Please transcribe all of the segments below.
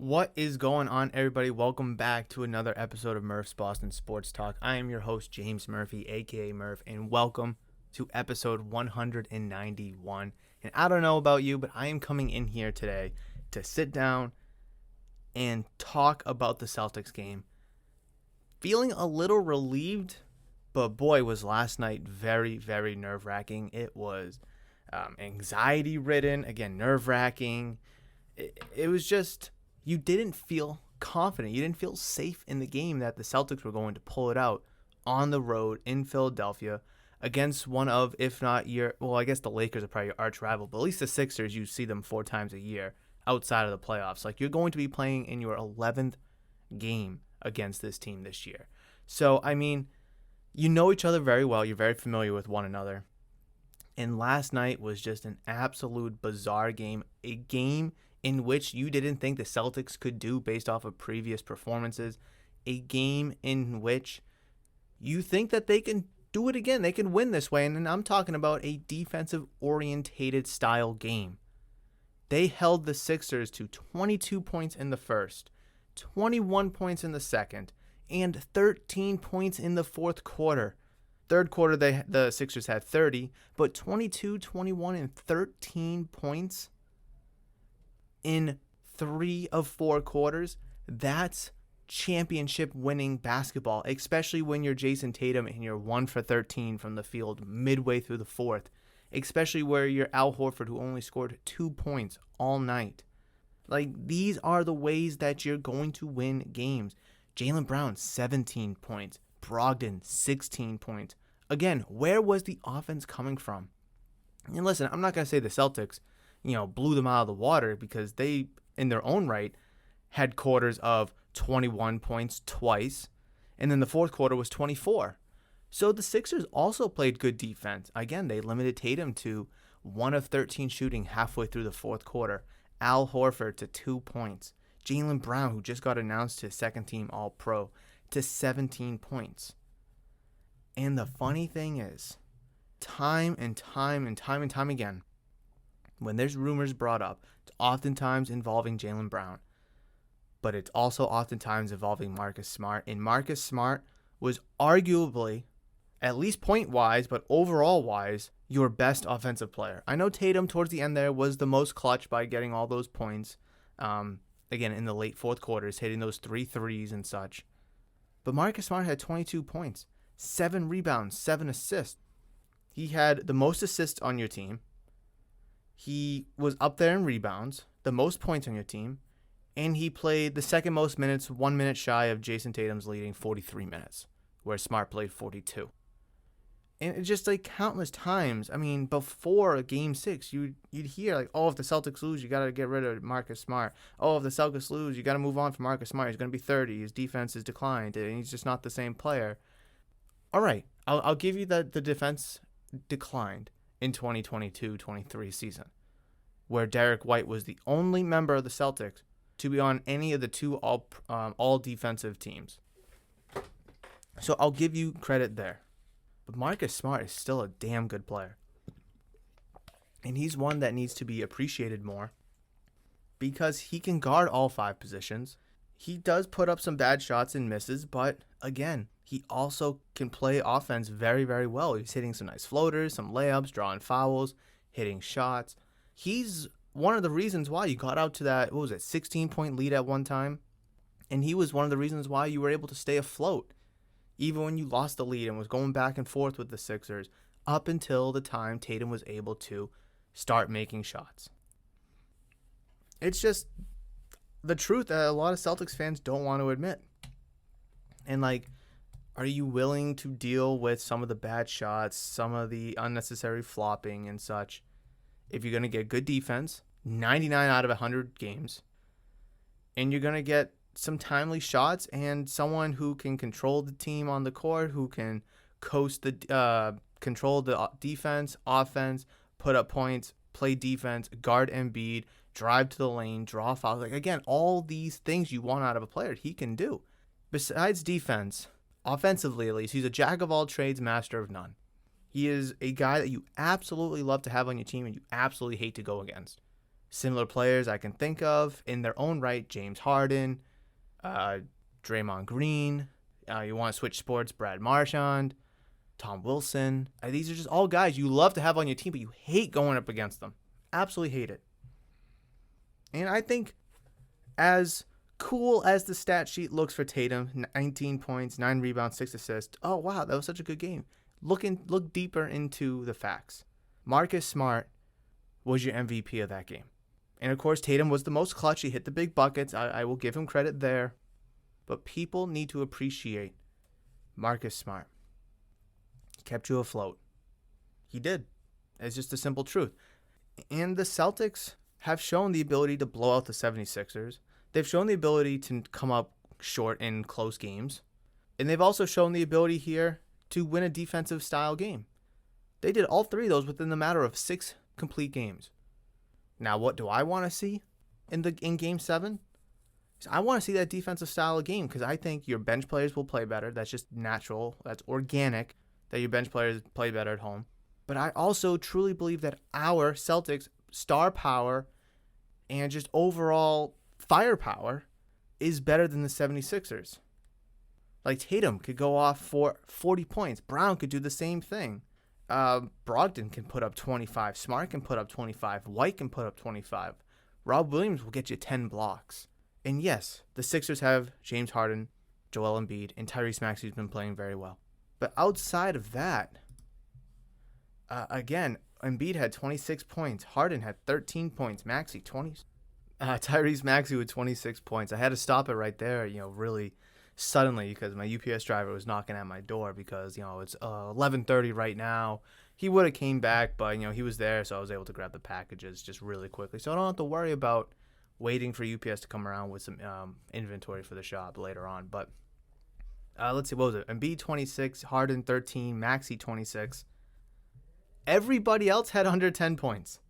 What is going on, everybody? Welcome back to another episode of Murph's Boston Sports Talk. I am your host, James Murphy, aka Murph, and welcome to episode 191. And I don't know about you, but I am coming in here today to sit down and talk about the Celtics game. Feeling a little relieved, but boy, was last night very, very nerve-wracking. It was anxiety-ridden, again, nerve-wracking. It was just... You didn't feel confident. You didn't feel safe in the game that the Celtics were going to pull it out on the road in Philadelphia against one of, if not I guess the Lakers are probably your arch rival, but at least the Sixers, you see them 4 times a year outside of the playoffs. Like, you're going to be playing in your 11th game against this team this year. So, I mean, you know each other very well. You're very familiar with one another. And last night was just an absolute bizarre game. A game in which you didn't think the Celtics could do based off of previous performances. A game in which you think that they can do it again. They can win this way. And I'm talking about a defensive-orientated style game. They held the Sixers to 22 points in the first, 21 points in the second, and 13 points in the fourth quarter. Third quarter, the Sixers had 30, but 22, 21, and 13 points in 3 of 4 quarters, that's championship winning basketball, especially when you're Jason Tatum and you're 1 for 13 from the field midway through the fourth, especially where you're Al Horford, who only scored 2 points all night. Like, these are the ways that you're going to win games. Jaylen Brown, 17 points. Brogdon, 16 points. Again, where was the offense coming from? And listen, I'm not going to say the Celtics blew them out of the water, because they, in their own right, had quarters of 21 points twice, and then the fourth quarter was 24. So the Sixers also played good defense. Again, they limited Tatum to 1 of 13 shooting halfway through the fourth quarter. Al Horford to 2 points. Jaylen Brown, who just got announced to second-team All-Pro, to 17 points. And the funny thing is, time and time again, when there's rumors brought up, it's oftentimes involving Jaylen Brown, but it's also oftentimes involving Marcus Smart. And Marcus Smart was arguably, at least point-wise, but overall-wise, your best offensive player. I know Tatum towards the end there was the most clutch by getting all those points, again, in the late fourth quarters, hitting those 3 threes and such. But Marcus Smart had 22 points, 7 rebounds, 7 assists. He had the most assists on your team. He was up there in rebounds, the most points on your team, and he played the second most minutes, 1 minute shy of Jason Tatum's leading 43 minutes, where Smart played 42. And it's just like countless times. I mean, before Game 6, you'd hear like, oh, if the Celtics lose, you got to get rid of Marcus Smart. Oh, if the Celtics lose, you got to move on from Marcus Smart. He's going to be 30. His defense has declined, and he's just not the same player. All right, I'll give you that the defense declined in 2022-23 season, where Derek White was the only member of the Celtics to be on any of the 2 all defensive teams. So I'll give you credit there. But Marcus Smart is still a damn good player. And he's one that needs to be appreciated more, because he can guard all 5 positions. He does put up some bad shots and misses, but again, he also can play offense very, very well. He's hitting some nice floaters, some layups, drawing fouls, hitting shots. He's one of the reasons why you got out to that, 16-point lead at one time. And he was one of the reasons why you were able to stay afloat, even when you lost the lead and was going back and forth with the Sixers, up until the time Tatum was able to start making shots. It's just the truth that a lot of Celtics fans don't want to admit. And are you willing to deal with some of the bad shots, some of the unnecessary flopping and such, if you're going to get good defense, 99 out of 100 games, and you're going to get some timely shots and someone who can control the team on the court, who can control the defense, offense, put up points, play defense, guard Embiid, drive to the lane, draw fouls. Again, all these things you want out of a player, he can do. Besides defense, offensively at least, he's a jack of all trades, master of none. He is a guy that you absolutely love to have on your team and you absolutely hate to go against. Similar players I can think of in their own right: James Harden, Draymond Green. You want to switch sports: Brad Marchand, Tom Wilson. These are just all guys you love to have on your team, but you hate going up against them. Absolutely hate it. And I think as cool as the stat sheet looks for Tatum, 19 points, 9 rebounds, 6 assists. Oh, wow, that was such a good game. Look deeper into the facts. Marcus Smart was your MVP of that game. And, of course, Tatum was the most clutch. He hit the big buckets. I will give him credit there. But people need to appreciate Marcus Smart. He kept you afloat. He did. It's just a simple truth. And the Celtics have shown the ability to blow out the 76ers. They've shown the ability to come up short in close games. And they've also shown the ability here to win a defensive style game. They did all three of those within the matter of 6 complete games. Now, what do I want to see in Game 7? I want to see that defensive style of game because I think your bench players will play better. That's just natural. That's organic that your bench players play better at home. But I also truly believe that our Celtics star power and just overall firepower is better than the 76ers. Like Tatum could go off for 40 points. Brown could do the same thing. Brogdon can put up 25. Smart can put up 25. White can put up 25. Rob Williams will get you 10 blocks. And yes, the Sixers have James Harden, Joel Embiid, and Tyrese Maxey's been playing very well. But outside of that, again, Embiid had 26 points. Harden had 13 points. Maxey, 20. Tyrese Maxey with 26 points. I had to stop it right there, really suddenly because my UPS driver was knocking at my door because, it's 11:30 right now. He would have came back, but, he was there, so I was able to grab the packages just really quickly. So I don't have to worry about waiting for UPS to come around with some inventory for the shop later on. But let's see, what was it? Embiid 26, Harden 13, Maxey 26. Everybody else had under 10 points.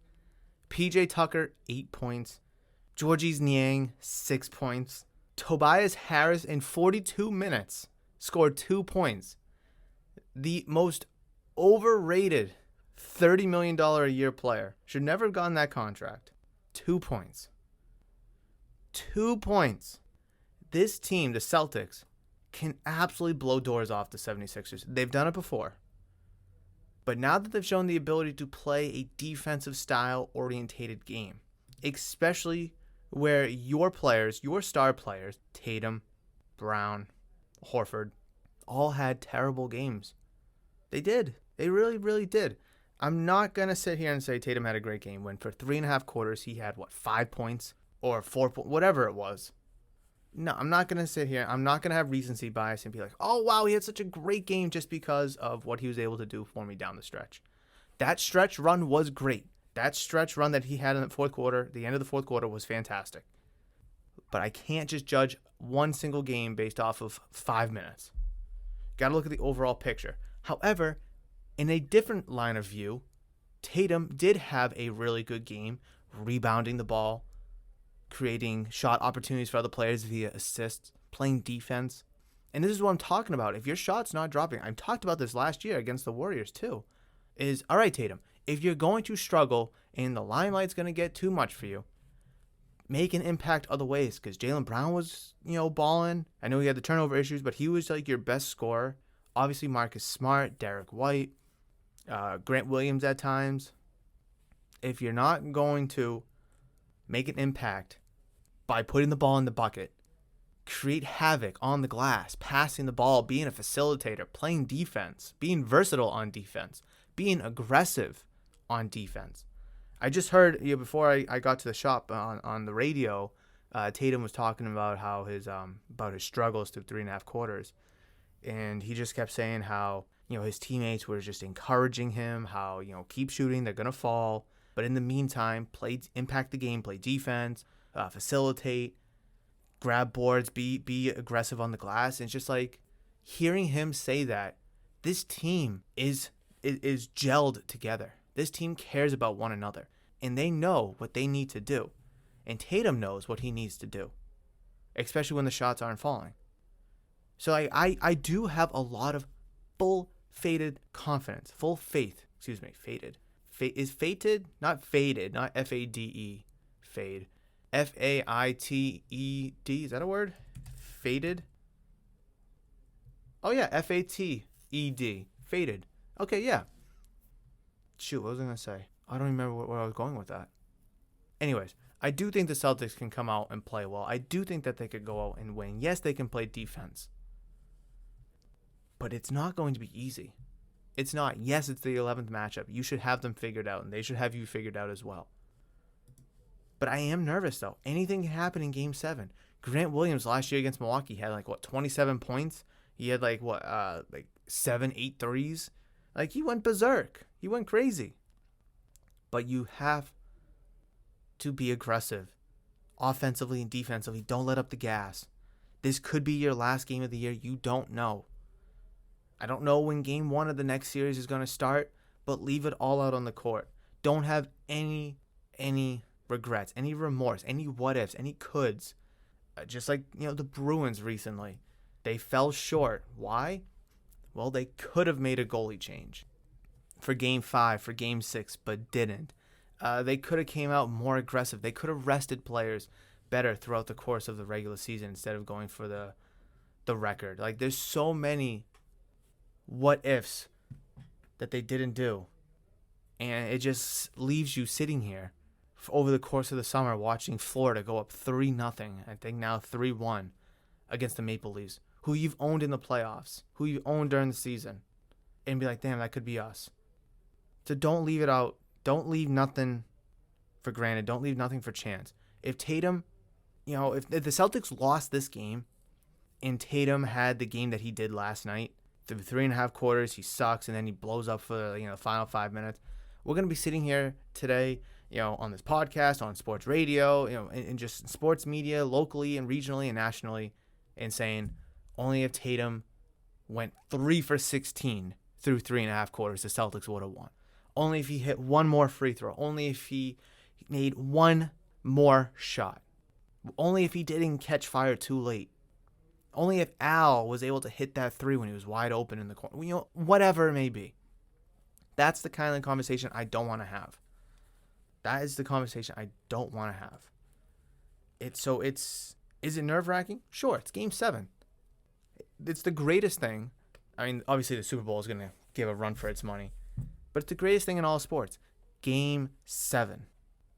PJ Tucker, 8 points. Georges Niang, 6 points. Tobias Harris, in 42 minutes, scored 2 points. The most overrated $30 million a year player. Should never have gotten that contract. 2 points. 2 points. This team, the Celtics, can absolutely blow doors off the 76ers. They've done it before. But now that they've shown the ability to play a defensive style orientated game, especially where your players, your star players, Tatum, Brown, Horford, all had terrible games. They did. They really, really did. I'm not going to sit here and say Tatum had a great game when for 3.5 quarters he had, 5 points or 4 points, whatever it was. No, I'm not going to sit here. I'm not going to have recency bias and be like, oh, wow, he had such a great game just because of what he was able to do for me down the stretch. That stretch run was great. That stretch run that he had in the fourth quarter, the end of the fourth quarter, was fantastic. But I can't just judge one single game based off of 5 minutes. Got to look at the overall picture. However, in a different line of view, Tatum did have a really good game, rebounding the ball, creating shot opportunities for other players via assists, playing defense. And this is what I'm talking about. If your shot's not dropping, I talked about this last year against the Warriors too, is, all right, Tatum, if you're going to struggle and the limelight's going to get too much for you, make an impact other ways, because Jaylen Brown was, balling. I know he had the turnover issues, but he was like your best scorer. Obviously, Marcus Smart, Derek White, Grant Williams at times. If you're not going to make an impact by putting the ball in the bucket, create havoc on the glass, passing the ball, being a facilitator, playing defense, being versatile on defense, being aggressive on defense. I just heard before I got to the shop on the radio, Tatum was talking about how his struggles through 3.5 quarters, and he just kept saying how his teammates were just encouraging him, how keep shooting, they're gonna fall, but in the meantime, impact the game, play defense, facilitate, grab boards, be aggressive on the glass. And it's just like hearing him say that this team is gelled together. This team cares about one another, and they know what they need to do. And Tatum knows what he needs to do, especially when the shots aren't falling. So I do have a lot of full fated confidence, full faith. Excuse me, fated. Is fated, not faded, not Fade. fade. F-A-I-T-E-D. Is that a word? Faded? Oh, yeah. F-A-T-E-D. Faded. Okay, yeah. Shoot, what was I going to say? I don't remember where I was going with that. Anyways, I do think the Celtics can come out and play well. I do think that they could go out and win. Yes, they can play defense. But it's not going to be easy. It's not. Yes, it's the 11th matchup. You should have them figured out, and they should have you figured out as well. But I am nervous, though. Anything can happen in Game 7. Grant Williams last year against Milwaukee had 27 points? He had 7, 8 threes? He went berserk. He went crazy. But you have to be aggressive. Offensively and defensively, don't let up the gas. This could be your last game of the year. You don't know. I don't know when Game 1 of the next series is going to start, but leave it all out on the court. Don't have any regrets, any remorse, any what-ifs, any coulds. Just like, the Bruins recently. They fell short. Why? Well, they could have made a goalie change for Game 5, for Game 6, but didn't. They could have came out more aggressive. They could have rested players better throughout the course of the regular season instead of going for the record. There's so many what-ifs that they didn't do. And it just leaves you sitting here over the course of the summer watching Florida go up 3-0, I think now 3-1 against the Maple Leafs, who you've owned in the playoffs, who you've owned during the season, and be like, damn, that could be us. So don't leave it out. Don't leave nothing for granted. Don't leave nothing for chance. If Tatum, if the Celtics lost this game and Tatum had the game that he did last night, through 3.5 quarters, he sucks, and then he blows up for the final 5 minutes, we're going to be sitting here today, on this podcast, on sports radio, and just sports media, locally and regionally and nationally, and saying only if Tatum went 3 for 16 through 3.5 quarters, the Celtics would have won. Only if he hit one more free throw. Only if he made one more shot. Only if he didn't catch fire too late. Only if Al was able to hit that 3 when he was wide open in the corner. Whatever it may be. That's the kind of conversation I don't want to have. That is the conversation I don't want to have. Is it nerve-wracking? Sure, it's Game 7. It's the greatest thing. I mean, obviously the Super Bowl is going to give a run for its money. But it's the greatest thing in all sports. Game 7.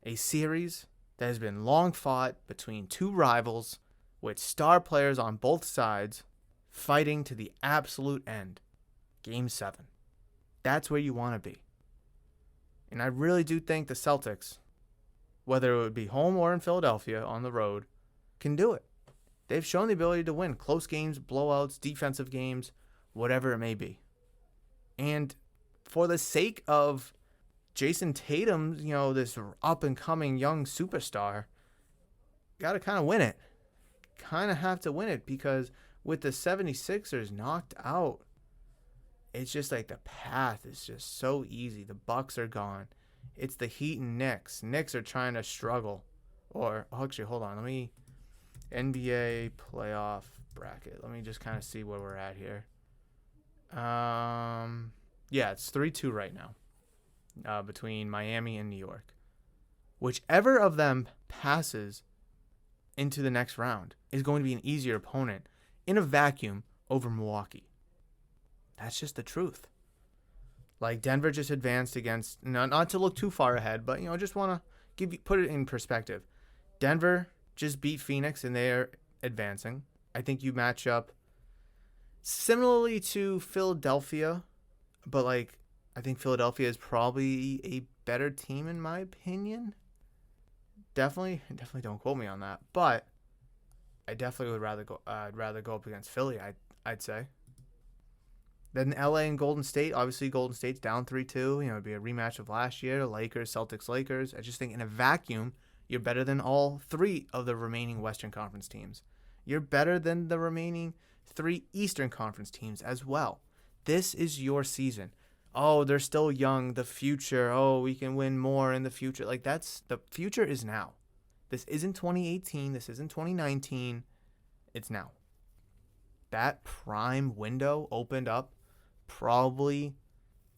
A series that has been long fought between two rivals with star players on both sides fighting to the absolute end. Game 7. That's where you want to be. And I really do think the Celtics, whether it would be home or in Philadelphia on the road, can do it. They've shown the ability to win close games, blowouts, defensive games, whatever it may be. And for the sake of Jason Tatum, this up-and-coming young superstar, got to kind of win it. Kind of have to win it because with the 76ers knocked out, it's just the path is just so easy. The Bucks are gone. It's the Heat and Knicks. Knicks are trying to struggle. Or, actually, hold on. NBA playoff bracket. Let me just kind of see where we're at here. Yeah, it's 3-2 right now between Miami and New York. Whichever of them passes into the next round is going to be an easier opponent in a vacuum over Milwaukee. That's just the truth. Denver just advanced against, not to look too far ahead, but just want to put it in perspective. Denver just beat Phoenix and they're advancing. I think you match up similarly to Philadelphia, but I think Philadelphia is probably a better team in my opinion. Definitely don't quote me on that, but I definitely would rather go up against Philly, I'd say. Then LA and Golden State, obviously Golden State's down 3-2. It'd be a rematch of last year, Lakers, Celtics, Lakers. I just think in a vacuum, you're better than all 3 of the remaining Western Conference teams. You're better than the remaining 3 Eastern Conference teams as well. This is your season. Oh, they're still young, the future. Oh, we can win more in the future. The future is now. This isn't 2018. This isn't 2019. It's now. That prime window opened up probably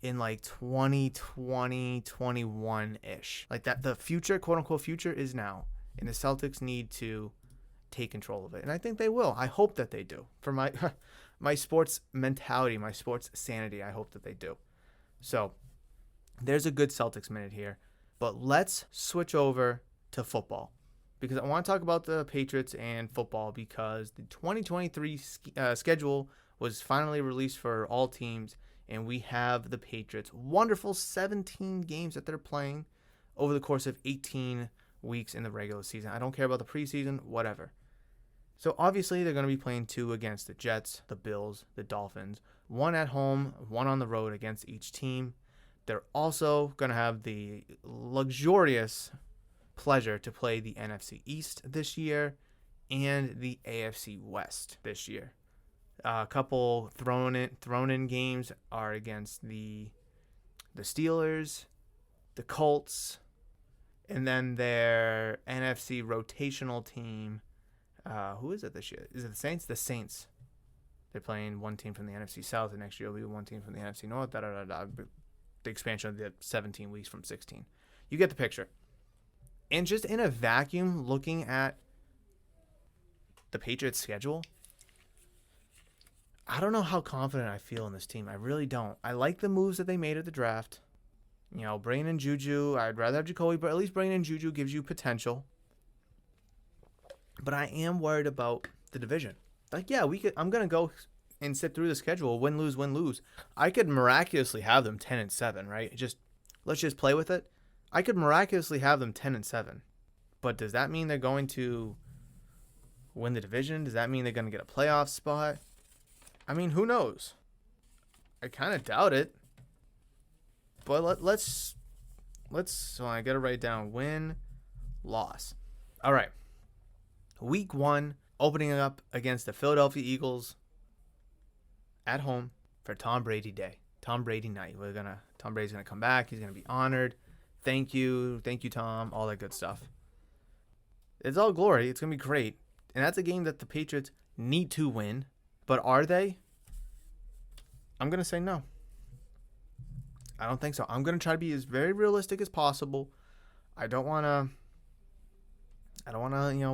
in like 2020, 21-ish. Like that, the future, quote unquote future, is now. And the Celtics need to take control of it. And I think they will. I hope that they do. For my my sports mentality, my sports sanity, I hope that they do. So there's a good Celtics minute here. But let's switch over to football, because I want to talk about the Patriots and football, because the 2023 schedule was finally released for all teams, and we have the Patriots. Wonderful 17 games that they're playing over the course of 18 weeks in the regular season. I don't care about the preseason, whatever. So obviously they're going to be playing 2 against the Jets, the Bills, the Dolphins, 1 at home, 1 on the road against each team. They're also going to have the luxurious pleasure to play the NFC East this year and the AFC West this year. A couple thrown in games are against the Steelers, the Colts, and then their NFC rotational team. Who is it this year? Is it the Saints? The Saints. They're playing one team from the NFC South, and next year will be one team from the NFC North. The expansion of the 17 weeks from 16. You get the picture. And just in a vacuum, looking at the Patriots' schedule, I don't know how confident I feel in this team. I really don't. I like the moves that they made at the draft. You know, bringing in Juju. I'd rather have Jacoby, but at least bringing in Juju gives you potential. But I am worried about the division. Like, yeah, I'm going to go and sit through the schedule, win, lose. I could miraculously have them 10-7, right? Let's just play with it. I could miraculously have them 10-7. But does that mean they're going to win the division? Does that mean they're going to get a playoff spot? I mean, who knows? I kind of doubt it. But let's so I got to write down win, loss. All right. Week 1, opening up against the Philadelphia Eagles at home for Tom Brady Day. Tom Brady night. Tom Brady's gonna come back. He's gonna be honored. Thank you, Tom. All that good stuff. It's all glory. It's gonna be great, and that's a game that the Patriots need to win. But are they? I'm gonna say no. I don't think so. I'm gonna try to be as very realistic as possible. I don't wanna,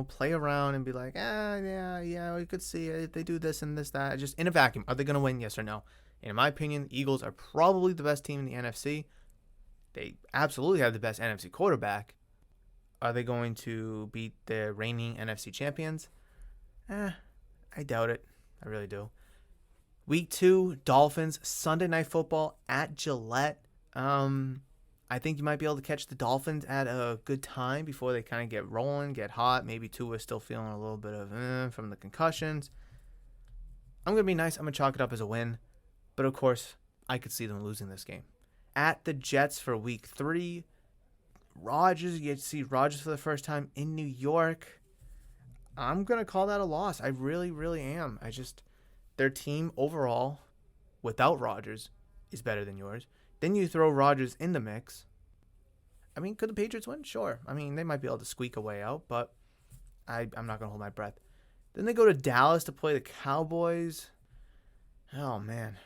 play around and be like, yeah, we could see it. They do this and this, that. Just in a vacuum. Are they going to win? Yes or no? And in my opinion, the Eagles are probably the best team in the NFC. They absolutely have the best NFC quarterback. Are they going to beat the reigning NFC champions? I doubt it. I really do. Week 2, Dolphins, Sunday Night Football at Gillette. I think you might be able to catch the Dolphins at a good time before they kind of get rolling, get hot. Maybe Tua is still feeling a little bit of from the concussions. I'm going to be nice. I'm going to chalk it up as a win. But, of course, I could see them losing this game. At the Jets for Week 3, Rodgers, you get to see Rodgers for the first time in New York. I'm going to call that a loss. I really, really am. Their team overall, without Rodgers, is better than yours. Then you throw Rodgers in the mix. I mean, could the Patriots win? Sure. I mean, they might be able to squeak a way out, but I'm not going to hold my breath. Then they go to Dallas to play the Cowboys. Oh, man.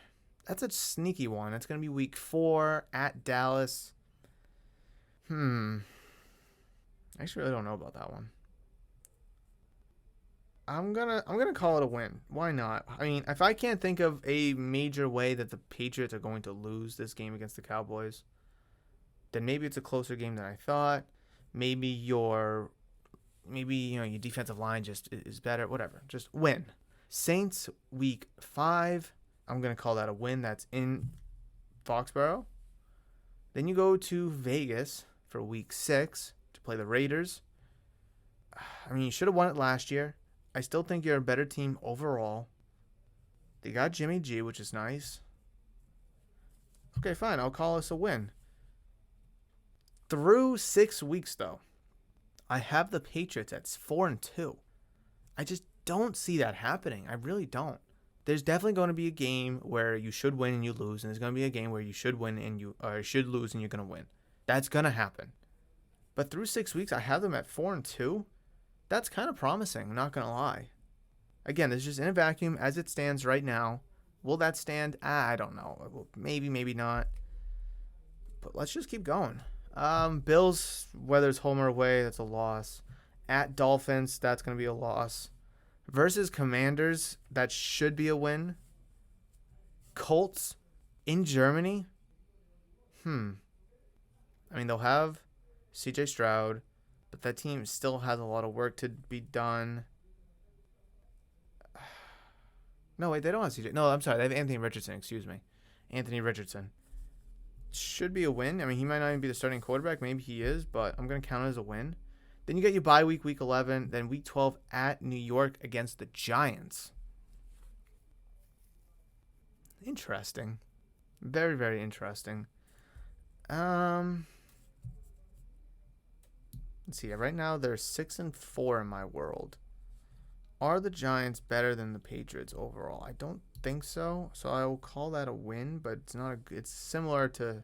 That's a sneaky one. That's going to be Week 4 at Dallas. I actually really don't know about that one. I'm gonna call it a win. Why not? I mean, if I can't think of a major way that the Patriots are going to lose this game against the Cowboys, then maybe it's a closer game than I thought. Maybe your defensive line just is better. Whatever. Just win. Saints Week 5. I'm gonna call that a win. That's in Foxborough. Then you go to Vegas for Week 6 to play the Raiders. I mean, you should have won it last year. I still think you're a better team overall. They got Jimmy G, which is nice. Okay, fine. I'll call this a win. Through 6 weeks, though, I have the Patriots at 4-2. I just don't see that happening. I really don't. There's definitely going to be a game where you should win and you lose, and there's going to be a game where you should win and you should lose and you're going to win. That's going to happen. But through 6 weeks, I have them at 4-2. That's kind of promising, I'm not going to lie. Again, this is just in a vacuum as it stands right now. Will that stand? I don't know. Maybe, maybe not. But let's just keep going. Bills, whether it's home or away, that's a loss. At Dolphins, that's going to be a loss. Versus Commanders, that should be a win. Colts in Germany. I mean, they'll have CJ Stroud, but that team still has a lot of work to be done. No, wait, they don't have CJ. No, I'm sorry. They have Anthony Richardson. Excuse me. Anthony Richardson. Should be a win. I mean, he might not even be the starting quarterback. Maybe he is, but I'm going to count it as a win. Then you get your bye week, week 11. Then week 12 at New York against the Giants. Interesting. Very, very interesting. Let's see. Right now, they're 6-4 in my world. Are the Giants better than the Patriots overall? I don't think so. So I will call that a win, but it's not. It's similar to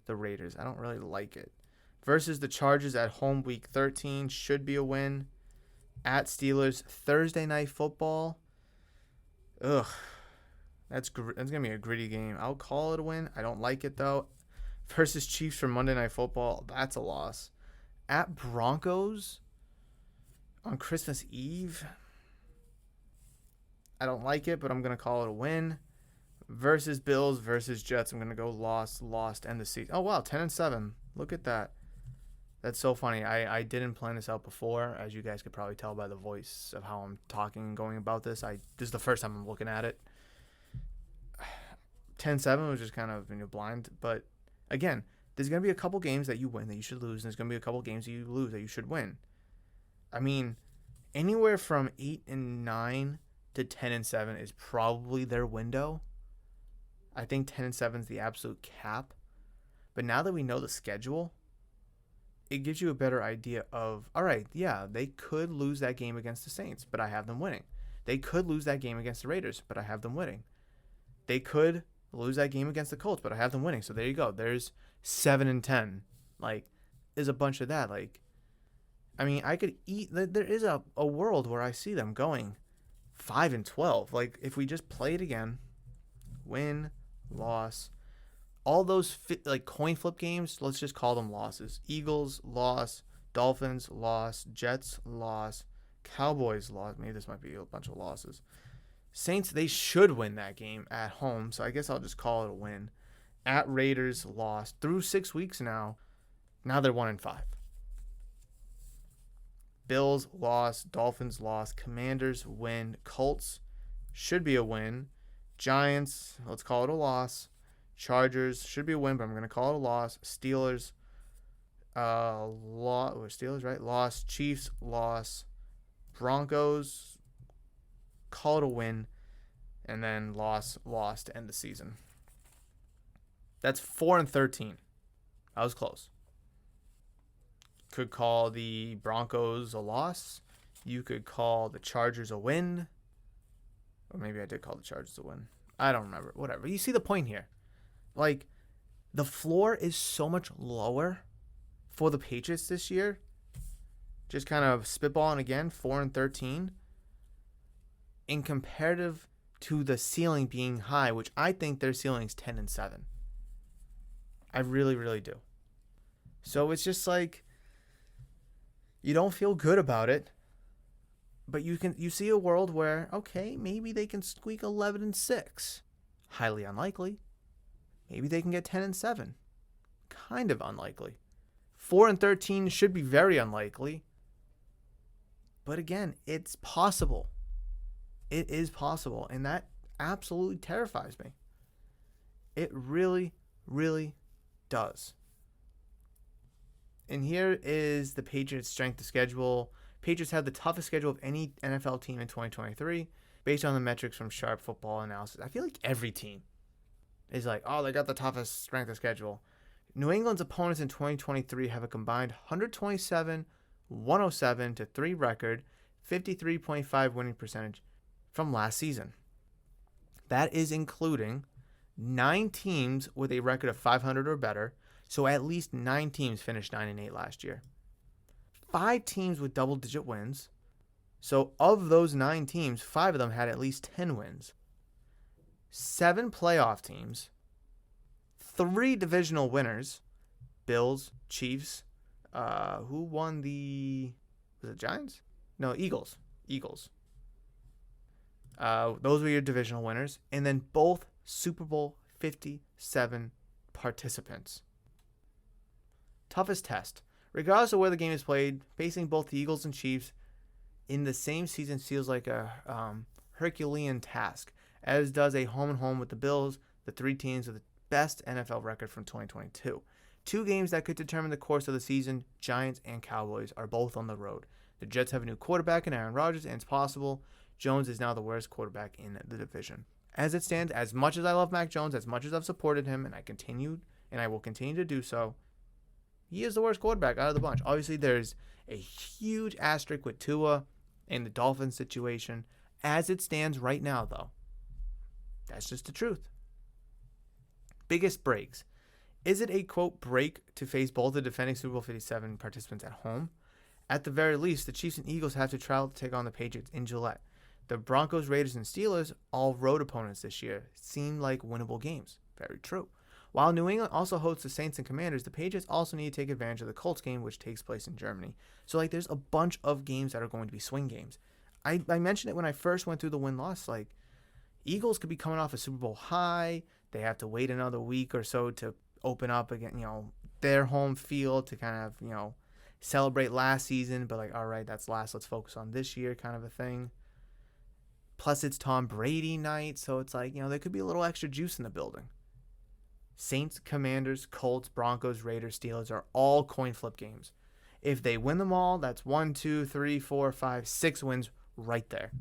the Raiders. I don't really like it. Versus the Chargers at home, week 13 should be a win. At Steelers, Thursday night football. Ugh, that's gonna be a gritty game. I'll call it a win. I don't like it though. Versus Chiefs for Monday night football, that's a loss. At Broncos on Christmas Eve. I don't like it, but I'm going to call it a win. Versus Bills versus Jets, I'm going to go lost, end the season. Oh, wow, 10-7. Look at that. That's so funny. I didn't plan this out before, as you guys could probably tell by the voice of how I'm talking and going about this. This is the first time I'm looking at it. 10-7 was just kind of blind. But, again, there's going to be a couple games that you win that you should lose, and there's going to be a couple games that you lose that you should win. I mean, anywhere from 8-9 to 10-7 is probably their window. I think 10-7 is the absolute cap. But now that we know the schedule, it gives you a better idea of, all right, yeah, they could lose that game against the Saints, but I have them winning. They could lose that game against the Raiders, but I have them winning. They could lose that game against the Colts, but I have them winning. So there you go. There's 7-10. There's a bunch of that. I mean, I could eat. There is a world where I see them going 5-12. If we just play it again, win, loss, all those coin flip games, let's just call them losses. Eagles, loss. Dolphins, loss. Jets, loss. Cowboys, loss. Maybe this might be a bunch of losses. Saints, they should win that game at home, so I guess I'll just call it a win. At Raiders, loss. Through 6 weeks now they're 1-5. Bills, loss. Dolphins, loss. Commanders, win. Colts, should be a win. Giants, let's call it a loss. Chargers, should be a win, but I'm going to call it a loss. Steelers, Steelers, right? Loss. Chiefs, loss. Broncos, call it a win. And then loss to end the season. That's 4-13. I was close. Could call the Broncos a loss. You could call the Chargers a win. Or maybe I did call the Chargers a win. I don't remember. Whatever. You see the point here. The floor is so much lower for the Patriots this year. Just kind of spitballing again, 4-13. In comparative to the ceiling being high, which I think their ceiling is 10-7. I really, really do. So it's just you don't feel good about it, but you see a world where, okay, maybe they can squeak 11-6. Highly unlikely. Maybe they can get 10-7. Kind of unlikely. 4-13 should be very unlikely. But again, it's possible. It is possible, and that absolutely terrifies me. It really, really does. And here is the Patriots' strength of schedule. Patriots have the toughest schedule of any NFL team in 2023, based on the metrics from Sharp Football Analysis. I feel like every team is they got the toughest strength of schedule. New England's opponents in 2023 have a combined 127-107-3 record, 53.5 winning percentage from last season. That is including 9 teams with a record of 500 or better, so at least 9 teams finished 9-8 last year. 5 teams with double-digit wins, so of those 9 teams, 5 of them had at least 10 wins. 7 playoff teams, 3 divisional winners, Bills, Chiefs. Who won the? Was it Giants? No, Eagles. Eagles. Those were your divisional winners, and then both Super Bowl 57 participants. Toughest test. Regardless of where the game is played, facing both the Eagles and Chiefs in the same season feels like a Herculean task, as does a home-and-home with the Bills, the three teams with the best NFL record from 2022. Two games that could determine the course of the season, Giants and Cowboys, are both on the road. The Jets have a new quarterback in Aaron Rodgers, and it's possible Jones is now the worst quarterback in the division. As it stands, as much as I love Mac Jones, as much as I've supported him, and I will continue to do so, he is the worst quarterback out of the bunch. Obviously, there's a huge asterisk with Tua and the Dolphins situation. As it stands right now, though, that's just the truth. Biggest breaks. Is it a, quote, break to face both the defending Super Bowl 57 participants at home? At the very least, the Chiefs and Eagles have to travel to take on the Patriots in Gillette. The Broncos, Raiders, and Steelers, all road opponents this year, seem like winnable games. Very true. While New England also hosts the Saints and Commanders, the Patriots also need to take advantage of the Colts game, which takes place in Germany. So, there's a bunch of games that are going to be swing games. I mentioned it when I first went through the win-loss. Eagles could be coming off a Super Bowl high. They have to wait another week or so to open up again, their home field to kind of, celebrate last season. But, all right, that's last. Let's focus on this year kind of a thing. Plus, it's Tom Brady night, so it's there could be a little extra juice in the building. Saints, Commanders, Colts, Broncos, Raiders, Steelers are all coin flip games. If they win them all, that's 1, 2, 3, 4, 5, 6 wins right there.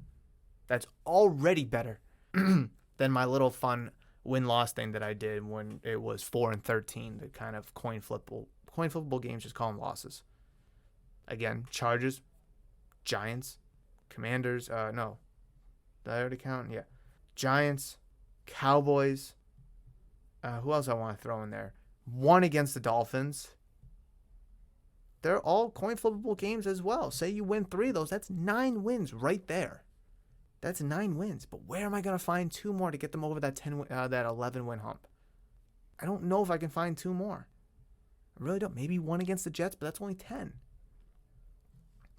That's already better than my little fun win-loss thing that I did when it was 4-13, the kind of coin flippable games, just call them losses. Again, Chargers, Giants, Commanders, no. Did I already count? Yeah. Giants, Cowboys. Who else I want to throw in there? One against the Dolphins. They're all coin flippable games as well. Say you win 3 of those, that's 9 wins right there. That's 9 wins. But where am I going to find 2 more to get them over that 11 win hump? I don't know if I can find 2 more. I really don't. Maybe 1 against the Jets, but that's only 10.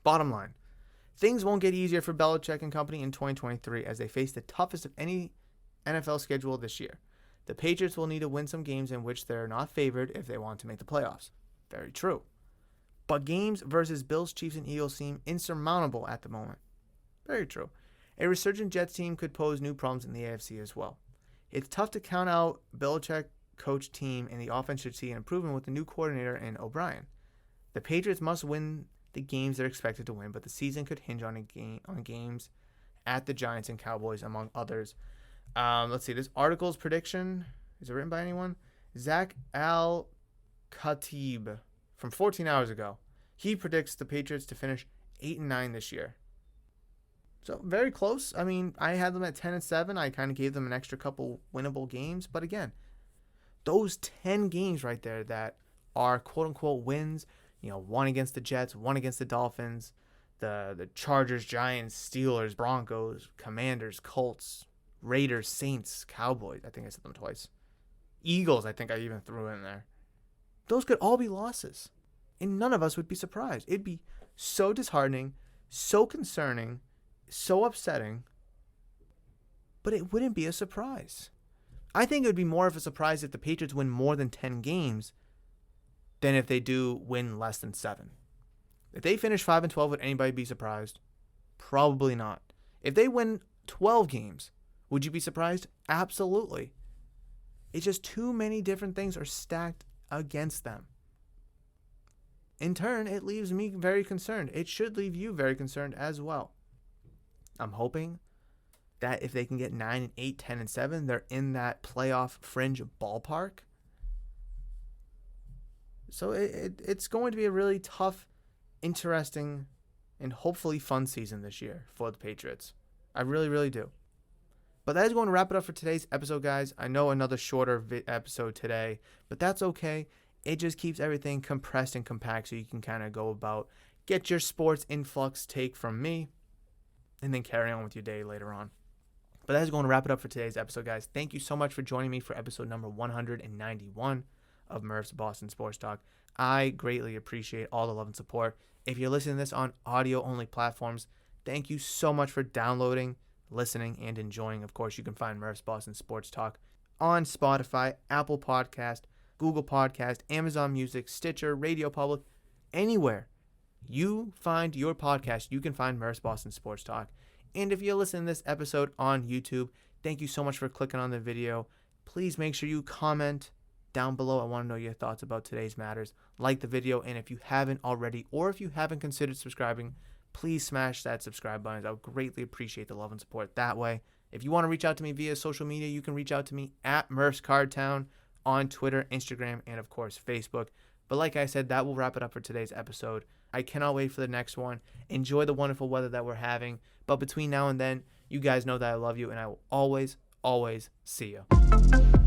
Bottom line. Things won't get easier for Belichick and company in 2023 as they face the toughest of any NFL schedule this year. The Patriots will need to win some games in which they're not favored if they want to make the playoffs. Very true. But games versus Bills, Chiefs, and Eagles seem insurmountable at the moment. Very true. A resurgent Jets team could pose new problems in the AFC as well. It's tough to count out Belichick coach team, and the offense should see an improvement with the new coordinator in O'Brien. The Patriots must win the games they're expected to win, but the season could hinge on games at the Giants and Cowboys, among others. Let's see. This article's prediction, is it written by anyone? Zach Al-Khatib from 14 hours ago. He predicts the Patriots to finish 8-9 this year. So very close. I mean, I had them at 10-7. I kind of gave them an extra couple winnable games. But again, those 10 games right there that are quote-unquote wins, 1 against the Jets, 1 against the Dolphins, the Chargers, Giants, Steelers, Broncos, Commanders, Colts, Raiders, Saints, Cowboys. I think I said them twice. Eagles, I think I even threw in there. Those could all be losses. And none of us would be surprised. It'd be so disheartening, so concerning, so upsetting. But it wouldn't be a surprise. I think it would be more of a surprise if the Patriots win more than 10 games than if they do win less than 7. If they finish 5-12, would anybody be surprised? Probably not. If they win 12 games, would you be surprised? Absolutely. It's just too many different things are stacked against them. In turn, it leaves me very concerned. It should leave you very concerned as well. I'm hoping that if they can get 9-8, 10-7, they're in that playoff fringe ballpark. So it's going to be a really tough, interesting, and hopefully fun season this year for the Patriots. I really, really do. But that is going to wrap it up for today's episode, guys. I know another shorter episode today, but that's okay. It just keeps everything compressed and compact so you can kind of go about, get your sports influx take from me, and then carry on with your day later on. But that is going to wrap it up for today's episode, guys. Thank you so much for joining me for episode number 191 of Murph's Boston Sports Talk. I greatly appreciate all the love and support. If you're listening to this on audio-only platforms, thank you so much for downloading, listening, and enjoying. Of course, you can find Murph's Boston Sports Talk on Spotify, Apple Podcast, Google Podcast, Amazon Music, Stitcher, Radio Public, anywhere you find your podcast, you can find Murph's Boston Sports Talk. And if you're listening to this episode on YouTube, thank you so much for clicking on the video. Please make sure you comment down below. I want to know your thoughts about today's matters. Like the video, and if you haven't already, or if you haven't considered subscribing, please smash that subscribe button. I would greatly appreciate the love and support that way. If you want to reach out to me via social media, you can reach out to me at Murph's Cardtown on Twitter, Instagram, and of course, Facebook. But like I said, that will wrap it up for today's episode. I cannot wait for the next one. Enjoy the wonderful weather that we're having. But between now and then, you guys know that I love you, and I will always, always see you.